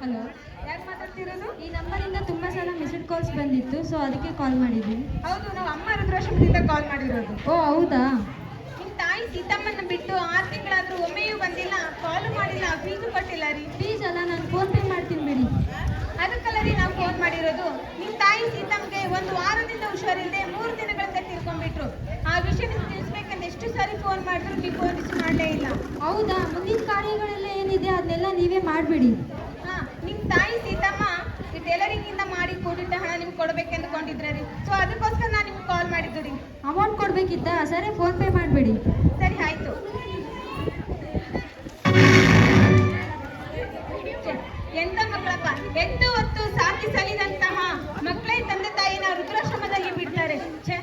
Hello, ಯಾರು ಮಾತಾಡ್ತಿರೋದು? ಈ ನಂಬರಿಂದ ತುಂಬ ಸಲ ಮಿಸ್ಡ್ ಕಾಲ್ಸ್ ಬಂದಿತ್ತು, ಸೊ ಅದಕ್ಕೆ ಕಾಲ್ ಮಾಡಿದ್ವಿ. ಹೌದು, ನಾವು ಅಮ್ಮ ರುದ್ರಾಶ್ರಮದಿಂದ ಕಾಲ್ ಮಾಡಿರೋದು. ಓ ಹೌದಾ? ನಿಮ್ಮ ತಾಯಿ ಸೀತಮ್ಮನ ಬಿಟ್ಟು 6 ತಿಂಗಳಾದ್ರೂ ಒಮ್ಮೆಯೂ ಬಂದಿಲ್ಲ, ಕಾಲು ಮಾಡಿಲ್ಲ, ಫೀಸು ಕೊಟ್ಟಿಲ್ಲ ರೀ. ಪ್ಲೀಸ್ ಅಲ್ಲ, ನಾನು ಫೋನ್ ಪೇ ಮಾಡ್ತೀನಿ ಬಿಡಿ. ಅದಕ್ಕಲ್ಲ ರೀ ನಾವು ಫೋನ್ ಮಾಡಿರೋದು. ನಿಮ್ಮ ತಾಯಿ ಸೀತಮ್ಮಗೆ 1 ವಾರದಿಂದ ಹುಷಾರಿಲ್ಲದೆ 3 ದಿನಗಳಿಂದ ತೀರ್ಕೊಂಡ್ಬಿಟ್ರು. ಆ ವಿಷಯ ನಿಮ್ಗೆ ತಿಳಿಸ್ಬೇಕಂತ ಎಷ್ಟು ಸಾರಿ ಫೋನ್ ಮಾಡಿದ್ರು ನೀವು ಫೋನ್ ರಿಸೀವ್ ಮಾಡಲೇ ಇಲ್ಲ. ಹೌದಾ? ಮುಂದಿನ ಕಾರ್ಯಗಳೆಲ್ಲ ಏನಿದೆ ಅದನ್ನೆಲ್ಲ ನೀವೇ ಮಾಡಿಬಿಡಿ. ನಿಮ್ಮ ತಾಯಿ ಸೀತಮ್ಮ ಈ ಟೈಲರಿಂಗ್ ಇಂದ ಮಾಡಿ ಕೂಡಿಟ್ಟ ಹಣ ನಿಮ್ಗೆ ಕೊಡ್ಬೇಕೆಂದುಕೊಂಡಿದ್ರೆ ರೀ. ಸೊ ಅದಕ್ಕೋಸ್ಕರ ನಾನು ನಿಮ್ಗೆ ಕಾಲ್ ಮಾಡಿದ್ದು ರೀ. ಅಮೌಂಟ್ ಕೊಡಬೇಕಿತ್ತಾ? ಸರಿ, ಫೋನ್ ಪೇ ಮಾಡಿಬಿಡಿ. ಸರಿ ಆಯ್ತು. ಎಂತ ಮಕ್ಕಳಪ್ಪ, ಎದ್ದು ಹೊತ್ತು ಸಾಕಿ ಸಲಿದಂತಹ ಮಕ್ಕಳೇ ತಂದೆ ತಾಯಿನ ರುದ್ರಾಶ್ರಮದಲ್ಲಿ ಬಿಡ್ತಾರೆ. ಛೇ,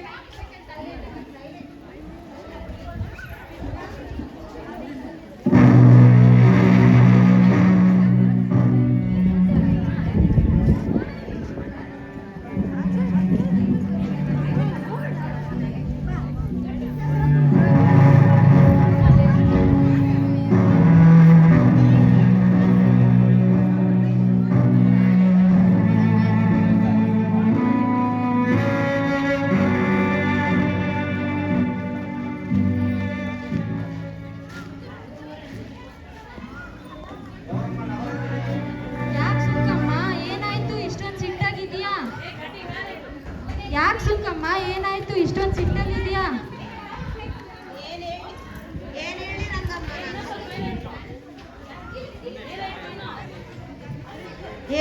ಯಾಕೆ ಸುಂಕಮ್ಮ, ಏನಾಯ್ತು ಇಷ್ಟೊಂದು ಸಿಟ್ಟಲ್ಲಿದೆಯಾ?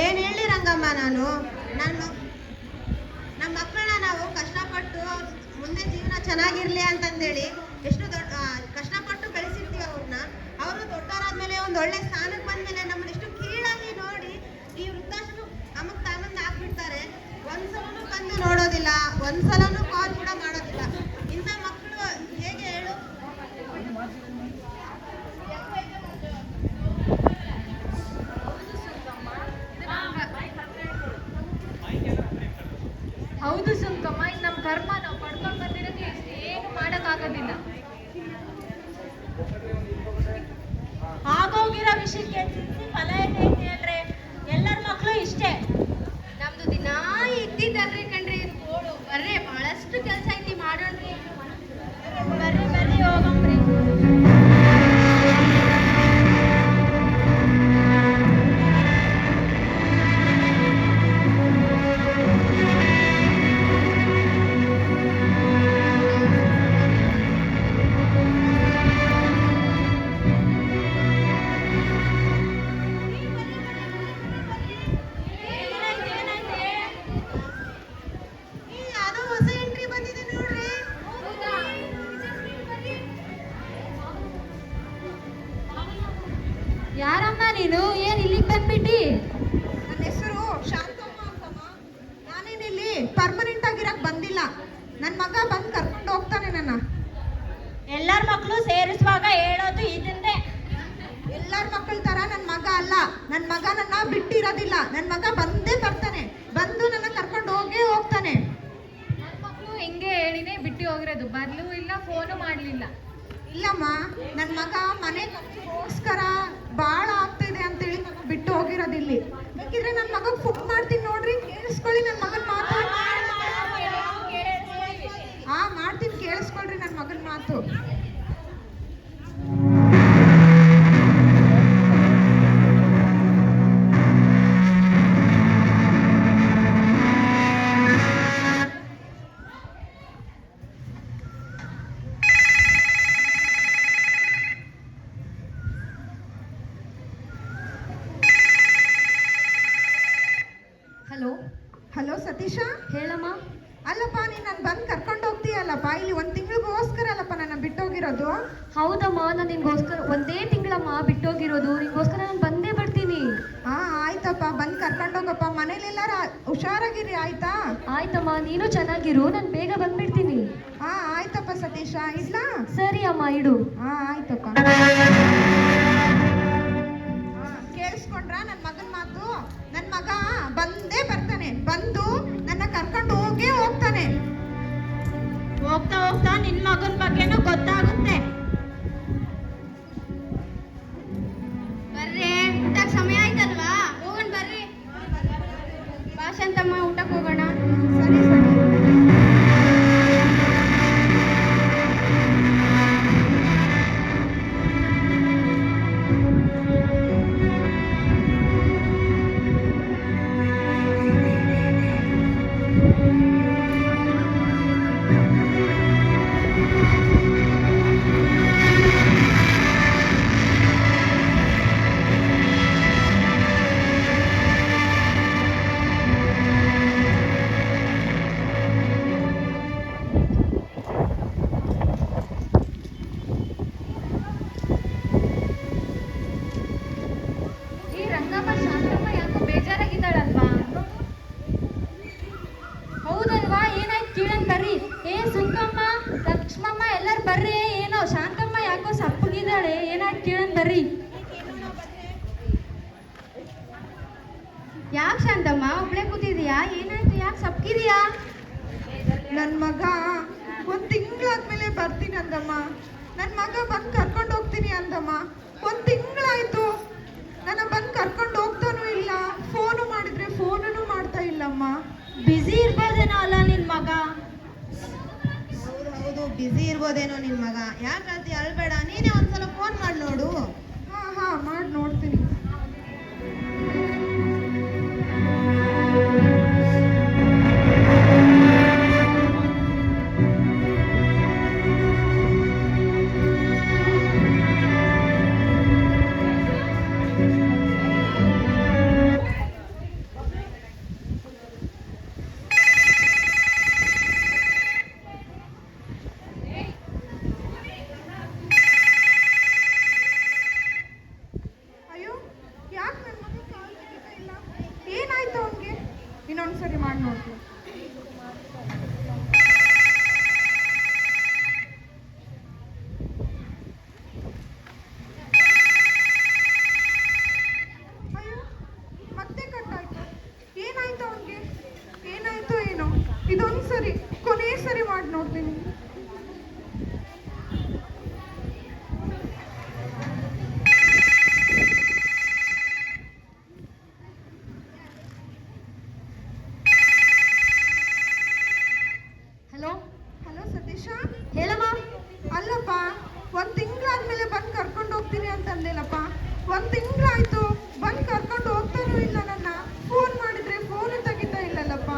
ಏನು ಹೇಳಿ ರಂಗಮ್ಮ, ನಾನು ನಮ್ಮ ಮಕ್ಕಳನ್ನ ನಾವು ಕಷ್ಟಪಟ್ಟು ಮುಂದೆ ಜೀವನ ಚೆನ್ನಾಗಿರ್ಲಿ ಅಂತಂದೇಳಿ ಎಷ್ಟು ದೊಡ್ಡ ಕಷ್ಟಪಟ್ಟು ಬೆಳೆಸಿರ್ತೀವಿ ಅವ್ರನ್ನ. ಅವರು ದೊಡ್ಡವರಾದ್ಮೇಲೆ ಒಂದು ಒಳ್ಳೆ ಸ್ಥಾನಕ್ಕೆ ಬಂದ್ಮೇಲೆ ನಮ್ಮನ್ನ ಎಷ್ಟು ಕೀಳಾಗಿ ನೋಡಿ ಈ ವೃದ್ಧಾಶ್ರಮ ನಮಗೆ ತಾನೊಂದು ಹಾಕ್ಬಿಡ್ತಾರೆ. ಒಂದ್ಸಲನೂ ಬಂದು ನೋಡೋದಿಲ್ಲ, ಒಂದ್ಸಲನೂ ಕಾಲ್ ಕೂಡ ಮಾಡೋದಿಲ್ಲ. ಇಂಥ ಮಕ್ಕಳು ಹೇಗೆ ಹೇಳು? ಹೌದು ಸುಂಕಮ್ಮ, ಇದು ನಮ್ಮ ಕರ್ಮ. ನಾವು ಪಡ್ಕೊಂಡು ಬಂದಿರೋದು ಏನು ಮಾಡೋಕ್ಕಾಗೋದಿಲ್ಲ. ಆಗೋಗಿರೋ ವಿಷಯಕ್ಕೆ ಫಲ ಏನೇ ಹೇಳ್ರೆ, ಎಲ್ಲರ ಮಕ್ಕಳು ಇಷ್ಟೇ. ನಮ್ದು ದಿನ ಇದ್ದಿದ್ದಲ್ರಿ ಕಣ್ರಿ, ಗೋಳು ಬರ್ರಿ, ಬಹಳಷ್ಟು ಕೆಲಸ ಐತಿ, ಮಾಡೋಣ್ರಿ. ಬರ್ರಿ ಬರ್ರಿ ಹೋಗಂಬ್ರಿ. ಯಾರಮ್ಮ ನೀನು? ಏನ್ ಇಲ್ಲಿಗೆ ಬಂದ್ಬಿಟ್ಟಿ? ನನ್ನ ಹೆಸರು ಶಾಂತಮ್ಮ ಅಂತಮ್ಮ. ನಾನೇನಿಲ್ಲಿ ಪರ್ಮನೆಂಟ್ ಆಗಿರಕ್ ಬಂದಿಲ್ಲ. ನನ್ನ ಮಗ ಬಂದು ಕರ್ಕೊಂಡು ಹೋಗ್ತಾನೆ ನನ್ನ. ಎಲ್ಲರ ಮಕ್ಕಳು ಸೇರಿಸುವಾಗ ಹೇಳೋದು ಇದನ್ನೇ. ಎಲ್ಲರ ಮಕ್ಕಳ ತರ ನನ್ನ ಮಗ ಅಲ್ಲ. ನನ್ನ ಮಗ ನನ್ನ ಬಿಟ್ಟಿರೋದಿಲ್ಲ. ನನ್ನ ಮಗ ಬಂದೇ ಬರ್ತಾನೆ, ಬಂದು ನನ್ನ ಕರ್ಕೊಂಡು ಹೋಗೇ ಹೋಗ್ತಾನೆ. ನನ್ನ ಮಕ್ಕಳು ಹೆಂಗೆ ಹೇಳಿನೇ ಬಿಟ್ಟು ಹೋಗಿರೋದು, ಬರ್ಲೂ ಇಲ್ಲ, ಫೋನು ಮಾಡಲಿಲ್ಲ. ಇಲ್ಲಮ್ಮ, ನನ್ನ ಮಗ ಮನೆ ಖರ್ಚಿಗೋಸ್ಕರ ಭಾಳ ಆಗ್ತಿದೆ ಅಂತೇಳಿ ನನ್ನ ಬಿಟ್ಟು ಹೋಗಿರೋದಿಲ್ಲಿ. ಬೇಕಿದ್ರೆ ನನ್ನ ಮಗ ಫುಡ್ ಮಾಡ್ತೀನಿ ನೋಡ್ರಿ, ಕೇಳಿಸ್ಕೊಳ್ಳಿ ನನ್ನ ಮಗನ ಮಾತು. ಮಾಡ್ತೀನಿ, ಕೇಳಿಸ್ಕೊಳ್ರಿ ನನ್ನ ಮಗನ ಮಾತು. ಹಲೋ ಹಲೋ ಸತೀಶ, ಹೇಳಮ್ಮ. ಅಲ್ಲಪ್ಪ, ನೀನು ನನ್ನ ಬಂದು ಕರ್ಕೊಂಡು ಹೋಗ್ತೀಯಲ್ಲಪ್ಪ, ಇಲ್ಲಿ 1 ತಿಂಗಳಿಗೋಸ್ಕರ ಅಲ್ಲಪ್ಪ ನನ್ನ ಬಿಟ್ಟೋಗಿರೋದು. ಹೌದಮ್ಮ, ನಾನು ನಿನ್ಗೋಸ್ಕರ ಒಂದೇ ತಿಂಗಳಮ್ಮ ಬಿಟ್ಟೋಗಿರೋದು, ನಿನ್ಗೋಸ್ಕರ ನಾನು ಬಂದೇ ಬರ್ತೀನಿ. ಆಯ್ತಪ್ಪ, ಬಂದು ಕರ್ಕೊಂಡೋಗಪ್ಪ. ಮನೇಲೆಲ್ಲಾರ ಹುಷಾರಾಗಿರಿ, ಆಯ್ತಾ? ಆಯ್ತಮ್ಮ, ನೀನು ಚೆನ್ನಾಗಿರು, ನಾನು ಬೇಗ ಬಂದ್ಬಿಡ್ತೀನಿ. ಆಯ್ತಪ್ಪ ಸತೀಶ, ಇಡ್ಲಾ? ಸರಿ ಅಮ್ಮ, ಇಡು. ಆಯ್ತಪ್ಪ. ಕೇಳಿಸ್ಕೊಂಡ್ರ ನನ್ನ ಮಗನ ಮಾತು? ನನ್ನ ಮಗ ಬಂದೇ ಬರ್ತಾನೆ, ಬಂದು ನನ್ನ ಕರ್ಕೊಂಡು ಹೋಗೇ ಹೋಗ್ತಾನೆ. ಹೋಗ್ತಾ ಹೋಗ್ತಾ ನಿನ್ನ ಮಗನ ಬಗ್ಗೆನೂ ಗೊತ್ತಾಗುತ್ತೆ. ಬರ್ರೆ, ಊಟಕ್ಕೆ ಸಮಯ ಆಯ್ತಲ್ವಾ? ಯಾಕೆ ಶಾಂತಮ್ಮ ಒಬ್ಳೆ ಕೂತಿದ್ಯಾ? ಏನಾಯ್ತು? ಯಾಕೆ ಸಪ್ಕಿದೀಯಾ? ನನ್ನ ಮಗ ಒಂದು ತಿಂಗಳಾದ್ಮೇಲೆ ಬರ್ತೀನಿ ಅಂದಮ್ಮ. ನನ್ನ ಮಗ ಬಂದು ಕರ್ಕೊಂಡು ಹೋಗ್ತೀನಿ ಅಂದಮ್ಮ. ಒಂದು ತಿಂಗಳಾಯ್ತು, ನನ್ನ ಬಂದು ಕರ್ಕೊಂಡು ಹೋಗ್ತಾನೂ ಇಲ್ಲ, ಫೋನು ಮಾಡಿದ್ರೆ ಫೋನೂ ಮಾಡ್ತಾ ಇಲ್ಲಮ್ಮ. ಬ್ಯುಸಿ ಇರ್ಬೋದೇನೋ ಅಲ್ಲ ನಿನ್ ಮಗ. ಹೌದು ಬಿಸಿ ಇರ್ಬೋದೇನೋ ನಿನ್ ಮಗ. ಯಾಕೆ ಅಳ್ಬೇಡ, ನೀನೇ ಒಂದ್ಸಲ ಫೋನ್ ಮಾಡಿ ನೋಡು. ಹಾ ಮಾಡಿ ನೋಡ್ತೀನಿ. ಅಯ್ಯೋ, ಯಾಕೆ ನನ್ನ ಮಗ ಕಾಲ್ ತೆಗಿತಾ ಇಲ್ಲ? ಏನಾಯ್ತು ಅವನಿಗೆ? ಇನ್ನೊಂದ್ಸರಿ ಮಾಡಿ ನೋಡ್ತೀನಿ. ಅಯ್ಯೋ, ಮತ್ತೆ ಕಟ್ಟಾಯ್ತು. ಏನಾಯ್ತು ಅವನಿಗೆ? ಏನಾಯ್ತು ಏನೋ? ಇದೊಂದ್ಸರಿ, ಕೊನೆ ಸರಿ ಮಾಡಿ ನೋಡ್ತೀನಿ. Hello hello Satish. ಹೇಳಮ್ಮ. ಅಲ್ಲಪ್ಪ, ಒಂದು ತಿಂಗಳಾದ್ಮೇಲೆ ಬಂದು ಕರ್ಕೊಂಡು ಹೋಗ್ತೀನಿ ಅಂತಂದೇನಪ್ಪ. ಒಂದು ತಿಂಗಳಾಯ್ತು, ಬಂದು ಕರ್ಕೊಂಡು ಹೋಗ್ತಾನೂ ಇಲ್ಲ. ನನ್ನ ಫೋನ್ ಮಾಡಿದ್ರೆ ಫೋನು ತೆಗಿತಾ ಇಲ್ಲಲ್ಲಪ್ಪ.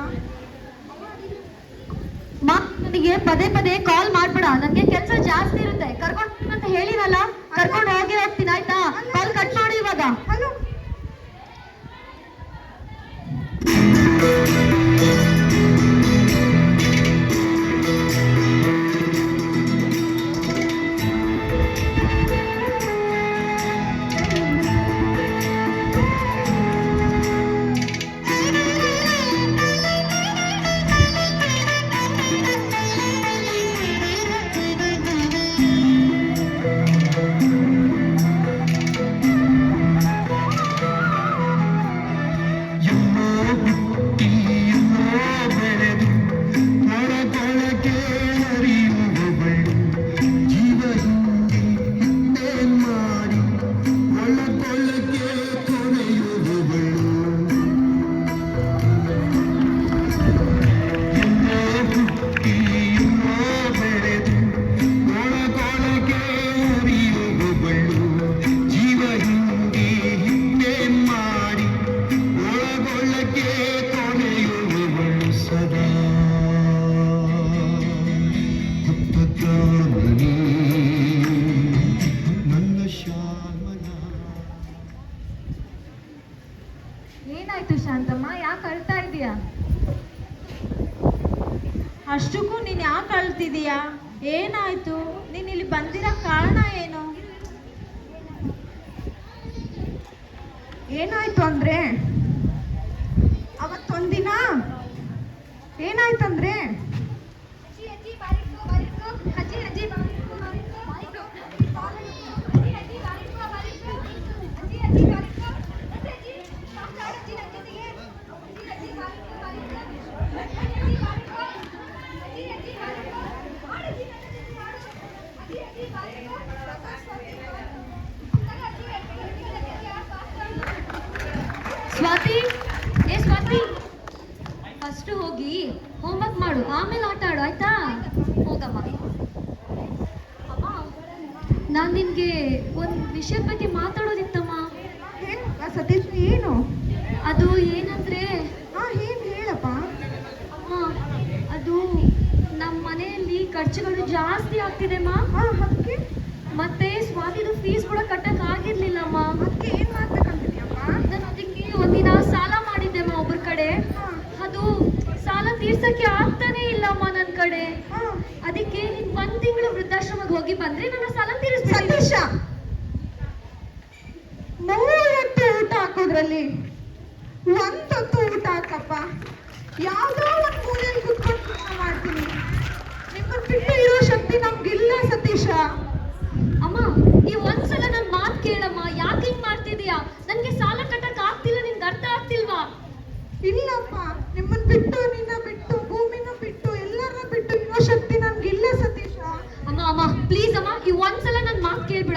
ನನಗೆ ಪದೇ ಪದೇ ಕಾಲ್ ಮಾಡ್ಬೇಡ, ನನಗೆ ಕೆಲಸ ಜಾಸ್ತಿ ಇರುತ್ತೆ. ಕರ್ಕೊಂಡು ಅಂತ ಹೇಳಿರಲ್ಲ, ಕರ್ಕೊಂಡು ಹೋಗಿ ಹೋಗ್ತೀನಿ ಆಯ್ತಾ? ಕಾಲ್ ಕಟ್ ಮಾಡು ಇವಾಗ. ಹಲೋ. ಏನಾಯ್ತು ಶಾಂತಮ್ಮ? ಯಾಕೆ ಅಳ್ತಾ ಇದೀಯಾ? ಅಷ್ಟಕ್ಕೂ ನೀನು ಯಾಕೆ ಅಳ್ತಿದೀಯಾ? ಏನಾಯ್ತು? ನೀನು ಇಲ್ಲಿ ಬಂದಿರೋ ಕಾರಣ ಏನು? ಏನಾಯ್ತು ಅಂದ್ರೆ, ಅವತ್ತೊಂದಿನ ಏನಾಯ್ತಂದ್ರೆ, ಸ್ವಾತಿ, ಏ ಸ್ವಾತಿ, ಫಸ್ಟ್ ಹೋಗಿ ಹೋಮ್ವರ್ಕ್ ಮಾಡು, ಆಮೇಲೆ ಆಟ ಆಡು ಆಯ್ತಾ? ಹೋಗಮ್ಮ. ಅಮ್ಮ, ನಾನು ನಿನ್ಗೆ ಒಂದು ವಿಷಯದ ಬಗ್ಗೆ ಮಾತಾಡೋದಿತ್ತಮ್ಮ. ಏನು ಸತೀಶ್? ಏನು ಅದು ಏನಂದ್ರೆ, ಏನು ಹೇಳಪ್ಪ. ಅಮ್ಮ, ಅದು ನಮ್ಮ ಮನೆಯಲ್ಲಿ ಖರ್ಚುಗಳು ಜಾಸ್ತಿ ಆಗ್ತಿದೆಮ್ಮ. ಅದಕ್ಕೆ ಮತ್ತೆ ಸ್ವಾತಿದು ಫೀಸ್ ಕೂಡ ಕಟ್ಟಕ್ ಆಗಿರ್ಲಿಲ್ಲಮ್ಮ. ಅದಕ್ಕೆ ಏನು ಮಾಡ್ಬೇಕಂತಿದ್ಯಪ್ಪ? ನಾನು ಅದಕ್ಕೆ ಒಂದಿನ ಸಾಲ ಮಾಡಿದ್ದೆಮ್ಮ ಒಬ್ಬರ ಕಡೆ. ಅದು ಸಾಲ ತೀರ್ಸಕ್ಕೆ ಆಗ್ತಾನೆ ಇಲ್ಲಮ್ಮ ನನ್ನ ಕಡೆ. ಅದಕ್ಕೆ ನೀನ್ 1 ತಿಂಗಳು ವೃದ್ಧಾಶ್ರಮಕ್ಕೆ ಹೋಗಿ ಬಂದ್ರೆ ನನ್ನ ಸಾಲ ತೀರಿಸ್ತೀನಿ. ಸತೀಶ, 3 ಹೊತ್ತು ಊಟ ಹಾಕೋದ್ರಲ್ಲಿ ಒಂದೊತ್ತು ಊಟ ಹಾಕಪ್ಪ. ಯಾವ್ದೋ ಒಂದು ಮೂಲೆಯಲ್ಲಿ ಕುತ್ಕೊಂಡು ಊಟ ಮಾಡ್ತೀನಿ. ನಿಮ್ಮನ್ನ ಬಿಟ್ಟು ಇರೋ ಶಕ್ತಿ ನಮ್ಗಿಲ್ಲ ಸತೀಶ. ಅಮ್ಮ, ಈ ಒಂದ್ಸಲ ನನ್ನ ಮಾತು ಕೇಳಮ್ಮ. ಯಾಕೆ ಹಿಂಗ್ ಮಾಡ್ತಿದೀಯಾ? ನನ್ಗೆ ಸಾಲ ಕಟ್ಟಕ್ ಆಗ್ತಿಲ್ಲ, ನಿನ್ಗೆ ಅರ್ಥ ಆಗ್ತಿಲ್ವಾ?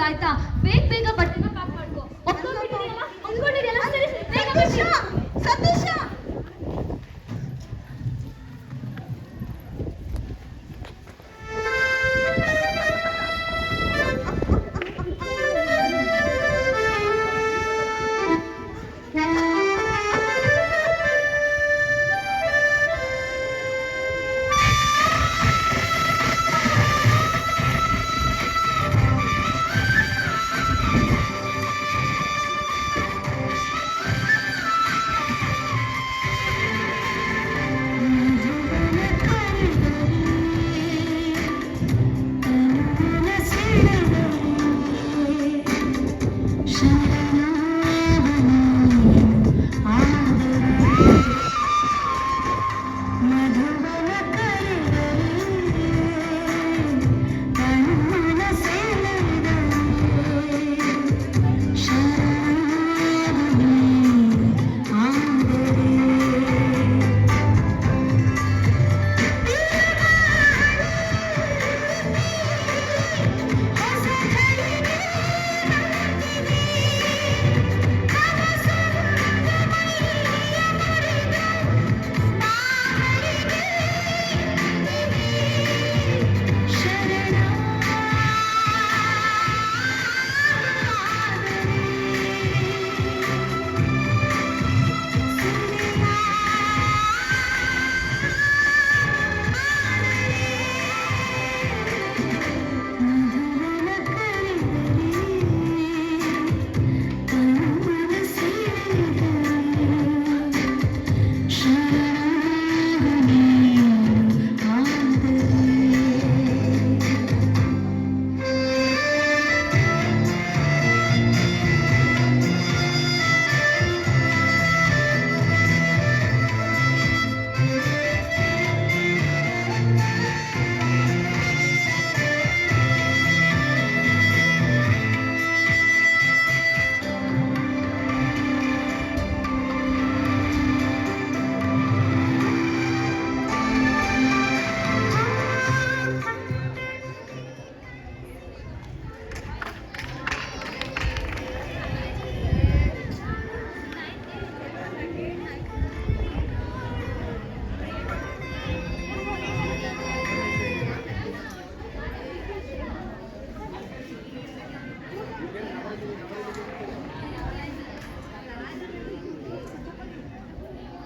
ಆಯ್ತಾ? ಬೇಗ ಬೇಗ ಬಟ್ಟೆನ ಪ್ಯಾಕ್ ಮಾಡ್ಕೋ. ಒಪ್ಕೊಂಡಿದೀಯಲ್ಲ? ಒಪ್ಕೊಂಡಿದೀಯಲ್ಲ? ಸರಿ, ಬೇಗ ಸತೀಶ ಬನ್ನಿ. ಸತೀಶ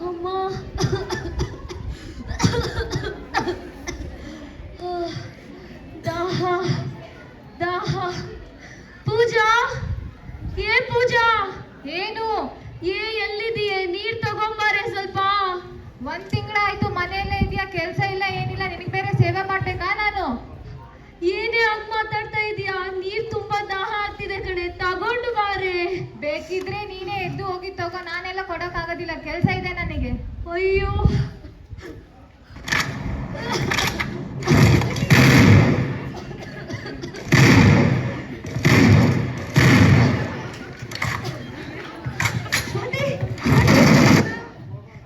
ಅಮ್ಮ, ದಾಹ ದಾಹ. ಪೂಜಾ, ಏ ಪೂಜಾ, ಏನು? ಎಲ್ಲಿದೀಯ? ನೀರ್ ತಗೊಂಬಾರೆ ಸ್ವಲ್ಪ. 1 ತಿಂಗಳಾಯ್ತು ಮನೆಯಲ್ಲೇ ಇದೆಯಾ? ಕೆಲಸ ಇಲ್ಲ ಏನಿಲ್ಲ, ನಿನಗೆ ಬೇರೆ ಸೇವೆ ಮಾಡ್ಬೇಕಾ ನಾನು? ಏನೇ ಆಗ್ ಮಾತಾಡ್ತಾ ಇದೀಯಾ? ನೀರ್ ತುಂಬಾ ದಾಹ ಆಗ್ತಿದೆ ಕಣೆ, ತಗೊಂಡು ಬಾರೆ. ಬೇಕಿದ್ರೆ ನೀನೇ ಎದ್ದು ಹೋಗಿ ತಗೋ, ನಾನೆಲ್ಲ ಕೊಡೋಕ್ಕಾಗೋದಿಲ್ಲ, ಕೆಲಸ ಇದೆ ನನಗೆ. ಅಯ್ಯೋ,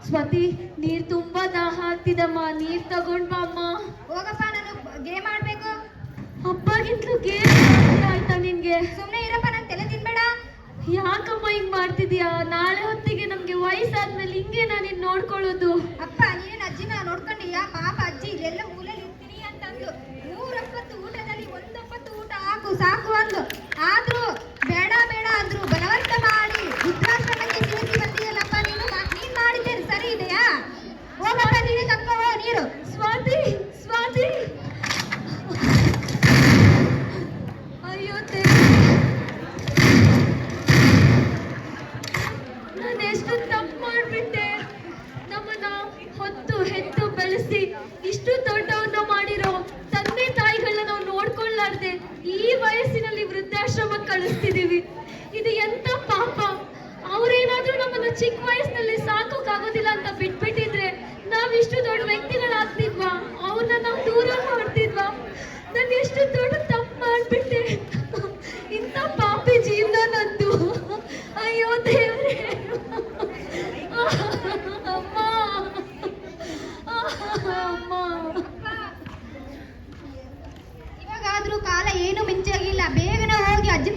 ಸ್ವಾತಿ, ನೀರ್ ತುಂಬಾ ದಾಹ ಆಗ್ತಿದಮ್ಮ, ನೀರ್ ತಗೊಂಡ್ ಬಾ ಅಮ್ಮ. ಹೋಗಪ್ಪ, ನಾನು ಗೇಮ್ ಆಡ್ಬೇಕು. ಹಬ್ಬಗಿಂತಲೂ ಗೇಮ್ ಆಯ್ತಾ ನಿನ್ಗೆ? ಸುಮ್ಮನೆ ಇರಪ್ಪ, ನಾನು ತಲೆ ತಿನ್ಬೇಡ. ಯಾಕಮ್ಮ ಹಿಂಗ್ ಮಾಡ್ತಿದ್ಯಾ? ನಾಳೆ ಹೊತ್ತಿಗೆ ನಮ್ಗೆ ವಯಸ್ಸಾದ್ಮೇಲೆ ಹಿಂಗೆ ನಾನು ನೋಡ್ಕೊಳ್ಳೋದು. ಅಪ್ಪ, ನೀನು ಅಜ್ಜಿನ ನೋಡ್ಕೊಂಡಿಯಾ? ಪಾಪ ಅಜ್ಜಿ ಇಲ್ಲೆಲ್ಲ ಮೂಲೆಯಲ್ಲಿ ಇರ್ತೀನಿ ಅಂತಂದು 3 ಊಟದಲ್ಲಿ 1 ಊಟ ಹಾಕು ಸಾಕು ಅಂದು. ಆದ್ರೂ ಬೇಡ ಬೇಡ ಅಂದ್ರು, ಬಲವಂತ ಮಾಡಿ ವೃದ್ಧಾಶ್ರಮಕ್ಕೆ ಸೇರಿಸಿ ಬಂದಿಯಲ್ಲಪ್ಪ ನೀನು. ನೀನ್ ಮಾಡಿದ್ದೇನು ಸರಿ ಇದೆಯಾ? ಹೋಗಪ್ಪ, ನೀನು ತಕ್ಕೋ ನೀರು. ಸ್ವಾತಿ, ಸ್ವಾತಿ, ಅಯ್ಯೋ ನಾನು ಎಷ್ಟು ತಪ್ಪು ಮಾಡ್ಬಿಟ್ಟೆ. ನಮ್ಮನ್ನ ಹೊತ್ತು ಹೆತ್ತು ಬೆಳೆಸಿ ಇಷ್ಟು ದೊಡ್ಡವನ್ನ ಮಾಡಿರೋ ತಂದೆ ತಾಯಿಗಳನ್ನ ನಾವು ನೋಡ್ಕೊಳ್ಳಾರ್ದೆ ಈ ವಯಸ್ಸಿನಲ್ಲಿ ವೃದ್ಧಾಶ್ರಮಕ್ಕೆ ಕಳಿಸ್ತಿದೀವಿ. ಇದು ಎಂತ ಪಾಪ. ಅವ್ರೇನಾದ್ರೂ ನಮ್ಮನ್ನ ಚಿಕ್ಕ ವಯಸ್ಸಿನಲ್ಲಿ ಸಾಕೋಕ್ಕಾಗೋದಿಲ್ಲ ಅಂತ ಬಿಟ್ಬಿಟ್ಟಿದ್ರೆ ನಾವಿಷ್ಟು ದೊಡ್ಡ ವ್ಯಕ್ತಿಗಳಾಗ್ತಿದ್ವಾ? ಅವ್ರನ್ನ ನಾವು ದೂರ ಮಾಡ್ತಿದ್ವಾ? ನಾನು ಎಷ್ಟು ದೊಡ್ಡ ತಪ್ಪು ಮಾಡ್ಬಿಟ್ಟೆ. ಇಂಥ ಪಾಪಿ ಜೀವನ ನಂದು. ಅಯ್ಯೋ ದೇವ್ರೇ. ಅಮ್ಮ, ಅಮ್ಮ. ಇವಾಗಾದ್ರೂ ಕಾಲ ಏನು ಮಿಂಚಾಗಿಲ್ಲ, ಬೇಗನೆ ಹೋಗಿ ಅಜ್ಜನ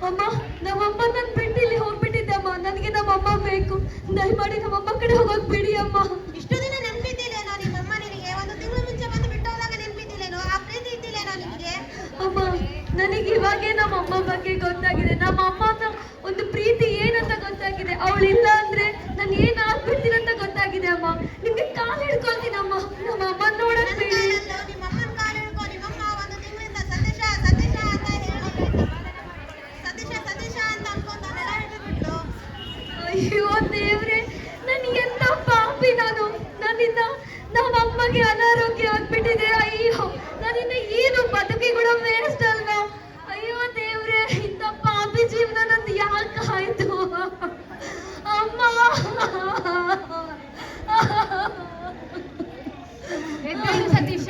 ಅಮ್ಮ ನಮ್ಮಮ್ಮ ನನ್ ಬಿಟ್ಟು ಇಲ್ಲಿ ಹೋಗ್ಬಿಟ್ಟಿದ್ದೆ ಅಮ್ಮ. ನನಗೆ ನಮ್ಮಮ್ಮ ಬೇಕು. ದಯಮಾಡಿ ನಮ್ಮಮ್ಮ ಕಡೆ ಹೋಗೋಕ್ ಬಿಡಿ ಅಮ್ಮ. ಇಷ್ಟು ದಿನ ನೆನ್ಪಿದ್ದಿಲ್ಲೇನೋ ನಿಮ್ಮಮ್ಮ ನಿನಗೆ? ಒಂದು ತಿಂಗಳು ಮುಂಚೆ ಬಂದು ಬಿಟ್ಟು ಹೋದಾಗ ನೆನ್ಪಿದ್ದಿಲ್ಲೇನೋ? ಆ ಪ್ರೀತಿ ಇದ್ದಿಲ್ಲೇನೋ ನಿನಗೆ? ಅಮ್ಮ ನನಗೆ ಇವಾಗೇ ನಮ್ಮಮ್ಮ ಬಗ್ಗೆ ಗೊತ್ತಾಗಿದೆ. ನಮ್ಮಮ್ಮನ ಒಂದು ಪ್ರೀತಿ ಏನಂತ ಗೊತ್ತಾಗಿದೆ. ಅವಳಿಲ್ಲ ಅಂದ್ರೆ ನಾನು ಏನಾಗ್ಬಿಡ್ತೀನಂತ ಗೊತ್ತಾಗಿದೆ ಅಮ್ಮ. ನಿಮ್ಗೆ ಕಾಲು ಹಿಡ್ಕೊಳ್ತೀನಮ್ಮ. ನಮ್ಮಮ್ಮ ನೋಡಕ್ ನನ್ನ ಬಿಡಿ. ಕಾಲಲ್ಲೂ ನಿಮ್ಮಮ್ಮನ ಕಾಲು ಹಿಡ್ಕೊ. ನಿಮ್ಮಮ್ಮ ಒಂದು ತಿಂಗಳಿಂದ ಸತೀಶ ಸತೀಶ ಅಂತ ಹೇಳಿ ಸತೀಶ ಅಂತ ಅನ್ಕೊಂತಾನೆಲ್ಲ ಹೇಳ್ಬಿಟ್ಲು. ಅಯ್ಯೋ ದೇವ್ರೆ, ನಾನು ಎಂತ ಪಾಪಿ ನಾನು. ನನ್ನಿಂದ ನಮ್ಮಮ್ಮಗೆ ಅನಾರೋಗ್ಯ ಆಗ್ಬಿಟ್ಟಿದೆ. ಅಯ್ಯೋ ನಾನಿನ್ನ ಏನು ಬದುಕಿ ಕೂಡ ವೇಸ್ಟ್ ಅಲ್ವಾ? ಅಯ್ಯೋ ದೇವ್ರೆ, ಇಂಥ ಪಾಪಿ ಜೀವನ ನಂದು ಯಾಕೆ ಆಯ್ತು ಅಮ್ಮ? ಎದ್ದೇಳು ಸತೀಶ,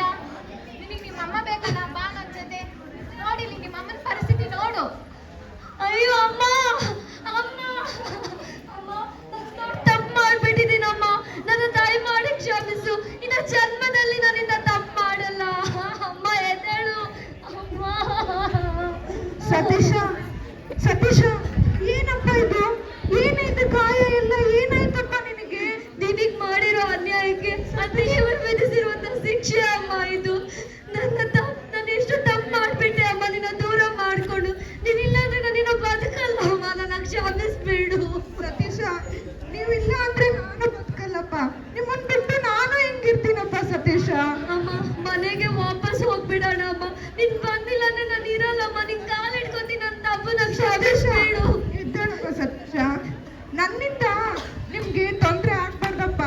ನಿನಗೆ ನಿಮ್ಮಮ್ಮ ಬೇಕಲ್ಲ, ಬಾ ನನ್ನ ಜೊತೆ. ನೋಡಿಲಿ ನಿಮ್ಮಮ್ಮನ ಪರಿಸ್ಥಿತಿ ನೋಡು. ಅಯ್ಯೋ ಅಮ್ಮ, ಅಮ್ಮ, ಅಮ್ಮ, ನಾನು ತಪ್ಪು ಮಾಡ್ಬಿಟ್ಟಿದ್ದೀನಮ್ಮ. ನನ್ನ ತಾಯಿ ಮಾಡಿ ಕ್ಷಮಿಸು. ಇನ್ನ ಜನ್ಮದಲ್ಲಿ ನನ್ನಿಂದ ತಪ್ಪು ಮಾಡಲ್ಲ. ಅಮ್ಮ ಎದ್ದೇಳು ಅಮ್ಮ. ಸತೀಶ ಸತೀಶ, ಏನಪ್ಪ ಇದು? ಏನಾಯ್ತು? ಗಾಯ ಎಲ್ಲ ಏನಾಯ್ತಪ್ಪ ನಿನಗೆ? ನಿನಗ್ ಮಾಡಿರೋ ಅನ್ಯಾಯಕ್ಕೆ ಅತ್ತೆ ಇವರು ವಿಧಿಸಿರುವಂತ ಶಿಕ್ಷೆ ಅಮ್ಮ ಇದು. ನಾನು ಎಷ್ಟು ತಪ್ಪು ಮಾಡ್ಬಿಟ್ಟೆ ಅಮ್ಮ. ನಿನ್ನ ದೂರ ಮಾಡ್ಕೊಂಡು. ನೀನಿಲ್ಲಾಂದ್ರೆ ನಾನಿನ್ನ ಬದುಕಲ್ಲ ಅಮ್ಮ. ನನ್ನ ಕ್ಷಮಿಸ್ಬಿಡು. ಸತೀಶ, ನೀವು ಇಲ್ಲ ಅಂದ್ರೆ ನಾನು ಬದುಕಲ್ಲಪ್ಪ. ನಿಮ್ಮನ್ ಬಿಟ್ಟು ನಾನು ಹೆಂಗಿರ್ತೀನಪ್ಪ ಸತೀಶ? ಅಮ್ಮ ಮನೆಗೆ ವಾಪಸ್ ಹೋಗ್ಬಿಡೋಣ ಅಮ್ಮ. ನೀನ್ ಬಂದಿಲ್ಲ ಅಂದ್ರೆ ನಾನು ಇರಲ್ಲಮ್ಮ. ನಿನ್ ಕಾಲ್ ಹಿಡ್ಕೊತೀನಿ. ನನ್ನ ತಪ್ಪನ ಕ್ಷಮಿಸ್ಬಿಡು. ಇದ್ದಾನಪ್ಪ ಸತೀಶ. ನನ್ನಿಂದ ನಿಮ್ಗೆ ತೊಂದ್ರೆ ಆಗ್ಬಾರ್ದಪ್ಪ.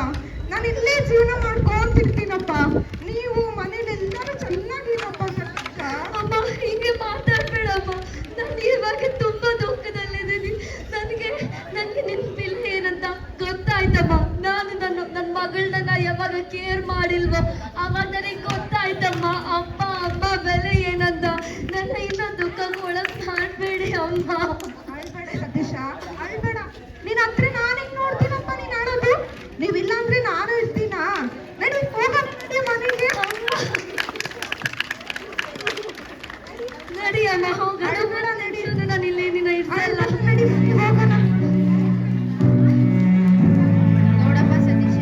ನಾನು ಇಲ್ಲೇ ಜೀವನ ಮಾಡ್ಕೊಂತಿರ್ತೀನಪ್ಪ. ನೀವು ಮನೇಲಿ ಎಲ್ಲರೂ ಚೆನ್ನಾಗಿರಪ್ಪ ಸತೀಶ. ಅಮ್ಮ ಹೀಗೆ ಮಾತಾಡ್ಬೇಡಮ್ಮ. ನಾನು ಇವಾಗ ತುಂಬಾ ದುಃಖದಲ್ಲಿದ್ದೀನಿ. ನನಗೆ ನಿನ್ ಏನಂತ ಗೊತ್ತಾಯ್ತಮ್ಮ. ನಾನು ನನ್ನ ಮಗಳನ್ನ ಯಾವಾಗ ಕೇರ್ ಮಾಡಿಲ್ವೋ ಅವಾಗ ನನಗೆ ಗೊತ್ತಾಯ್ತಮ್ಮ. ಅಮ್ಮ ಬೆಲೆ ಏನಂತ. ನನ್ನ ಇನ್ನ ದುಃಖಕ್ಕೆ ಒಳಗ್ ಮಾಡ್ಬೇಡಿ ಅಮ್ಮ. ಅಳ್ಬೇಡ ಸತೀಶ, ಅಳ್ಬೇಡ. ನೀನ್ ಹತ್ರ ನಾನು ಹೆಂಗ್ ನೋಡ್ತೀನಪ್ಪ ನೀನ್ ಆಡೋದು? ನೀವಿಲ್ಲ ಅಂದ್ರೆ ನಾನು ಇರ್ತೀನ? ನಡಿ ಹೋಗೋಣ, ನಡಿ ಮನೆಗೆ. ನಡಿ ಅಮ್ಮ ಹೋಗೋಣ. ನಡಿ ನಾನು ಇಲ್ಲಿ ನಿನ್ನ ಇರ್ಸಲ್ಲ. ನಡಿ ಹೋಗೋಣ. ನೋಡಪ್ಪ ಸತೀಶ,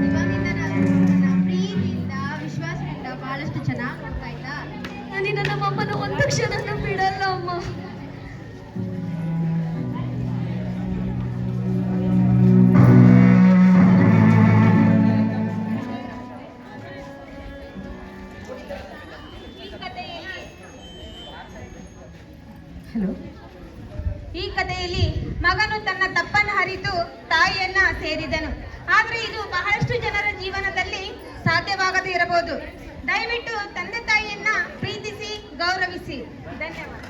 ಇವಾಗಿಂದ ನನ್ನ ಪ್ರೀತಿಯಿಂದ ವಿಶ್ವಾಸದಿಂದ ಬಹಳಷ್ಟು ಚೆನ್ನಾಗಿ ನೋಡ್ತಾ ಇದ್ದ. ನಾನು ನಮ್ಮಮ್ಮನ ಒಂದು ಕ್ಷಣನ ಬಿಡಲ್ಲ ಅಮ್ಮ. ಹಲೋ. ಈ ಕಥೆಯಲ್ಲಿ ಮಗನು ತನ್ನ ತಪ್ಪನ್ನು ಅರಿತು ತಾಯಿಯನ್ನ ಸೇರಿದನು. ಆದ್ರೆ ಇದು ಬಹಳಷ್ಟು ಜನರ ಜೀವನದಲ್ಲಿ ಸಾಧ್ಯವಾಗದೇ ಇರಬಹುದು. ದಯವಿಟ್ಟು ತಂದೆ ತಾಯಿಯನ್ನ ಪ್ರೀತಿಸಿ, ಗೌರವಿಸಿ. ಧನ್ಯವಾದ.